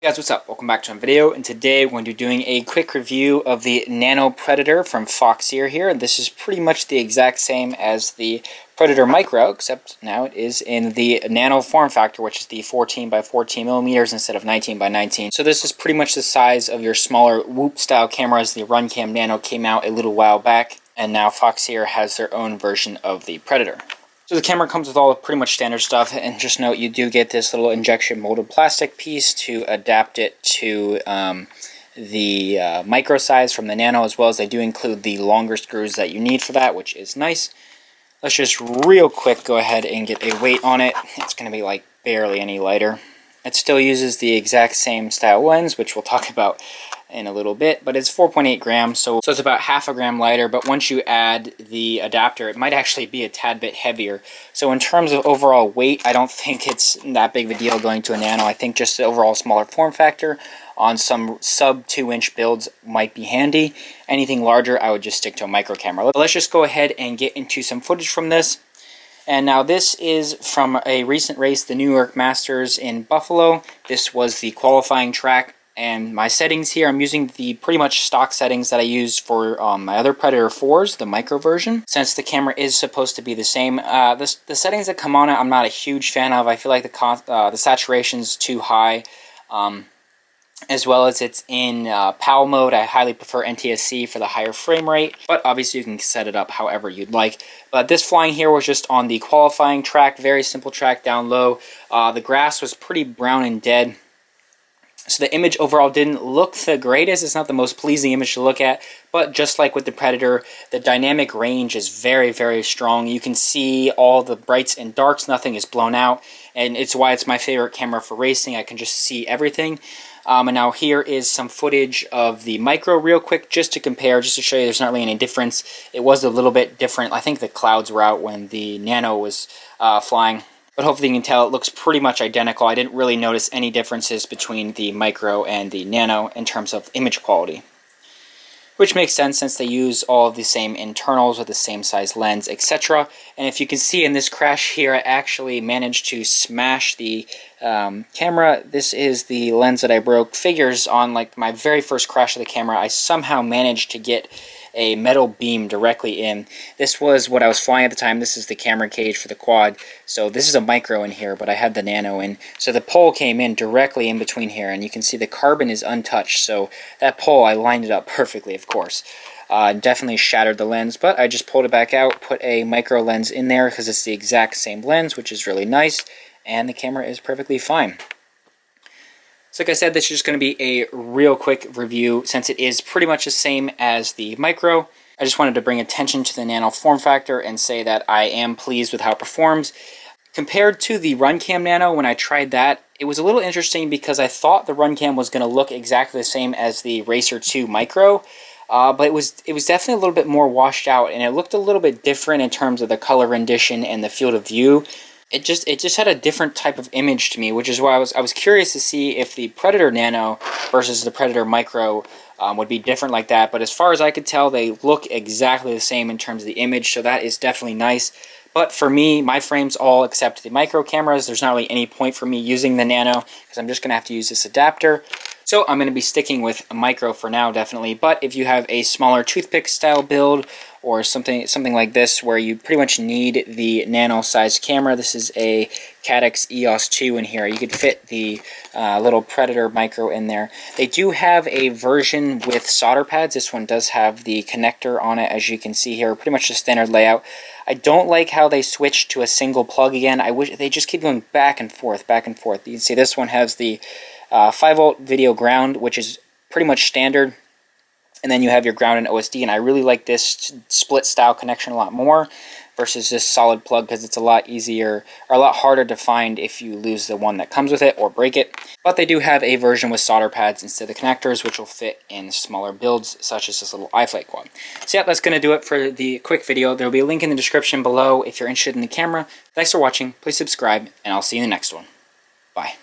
Hey guys, what's up? Welcome back to another video, and today we're going to be doing a quick review of the Nano Predator from Foxeer here. This is pretty much the exact same as the Predator Micro, except now it is in the Nano form factor, which is the 14 by 14 millimeters instead of 19 by 19. So this is pretty much the size of your smaller Whoop style cameras. The RunCam Nano came out a little while back, and now Foxeer has their own version of the Predator. So the camera comes with all pretty much standard stuff, and just note you do get this little injection molded plastic piece to adapt it to the micro size from the Nano, as well as they do include the longer screws that you need for that, which is nice. Let's just real quick go ahead and get a weight on it. It's going to be like barely any lighter. It still uses the exact same style lens, which we'll talk about in a little bit, but it's 4.8 grams, so it's about half a gram lighter, but once you add the adapter, it might actually be a tad bit heavier. So in terms of overall weight, I don't think it's that big of a deal going to a Nano. I think just the overall smaller form factor on some sub 2-inch builds might be handy. Anything larger, I would just stick to a micro camera. But let's just go ahead and get into some footage from this. And now this is from a recent race, the New York Masters in Buffalo. This was the qualifying track. And my settings here, I'm using the pretty much stock settings that I used for my other Predator 4s, the micro version, since the camera is supposed to be the same. The settings that come on it, I'm not a huge fan of. I feel like the saturation's too high, as well as it's in PAL mode. I highly prefer NTSC for the higher frame rate, but obviously you can set it up however you'd like. But this flying here was just on the qualifying track, very simple track down low. The grass was pretty brown and dead. So the image overall didn't look the greatest. It's not the most pleasing image to look at, but just like with the Predator, the dynamic range is very, very strong. You can see all the brights and darks. Nothing is blown out, and it's why it's my favorite camera for racing. I can just see everything. And now here is some footage of the micro real quick, just to compare, just to show you there's not really any difference. It was a little bit different. I think the clouds were out when the Nano was flying. But hopefully you can tell it looks pretty much identical. I didn't really notice any differences between the Micro and the Nano in terms of image quality. Which makes sense since they use all of the same internals with the same size lens, etc. And if you can see in this crash here, I actually managed to smash the camera. This is the lens that I broke. Figures on like my very first crash of the camera, I somehow managed to get a metal beam directly in. This was what I was flying at the time. This is the camera cage for the quad. So this is a micro in here, but I had the Nano in. So the pole came in directly in between here, and you can see the carbon is untouched. So that pole, I lined it up perfectly, of course. Definitely shattered the lens, but I just pulled it back out, put a micro lens in there because it's the exact same lens, which is really nice, and the camera is perfectly fine. So like I said, this is just going to be a real quick review since it is pretty much the same as the Micro. I just wanted to bring attention to the Nano form factor and say that I am pleased with how it performs. Compared to the RunCam Nano, when I tried that, it was a little interesting because I thought the RunCam was going to look exactly the same as the Racer 2 Micro, but it was definitely a little bit more washed out, and it looked a little bit different in terms of the color rendition and the field of view. It just had a different type of image to me, which is why I was curious to see if the Predator Nano versus the Predator Micro would be different like that. But as far as I could tell, they look exactly the same in terms of the image, so that is definitely nice. But for me, my frames all except the micro cameras, there's not really any point for me using the Nano because I'm just going to have to use this adapter. So I'm going to be sticking with a micro for now, definitely. But if you have a smaller toothpick style build or something like this where you pretty much need the Nano sized camera, this is a Caddx EOS 2 in here. You could fit the little Predator Micro in there. They do have a version with solder pads. This one does have the connector on it, as you can see here. Pretty much the standard layout. I don't like how they switched to a single plug again. I wish they just keep going back and forth, back and forth. You can see this one has the 5-volt video ground, which is pretty much standard, and then you have your ground and OSD, and I really like this split style connection a lot more versus this solid plug because it's a lot easier, or a lot harder to find if you lose the one that comes with it or break it. But they do have a version with solder pads instead of the connectors, which will fit in smaller builds such as this little iFlight quad. So yeah, that's going to do it for the quick video. There will be a link in the description below if you're interested in the camera. Thanks for watching, please subscribe, and I'll see you in the next one. Bye.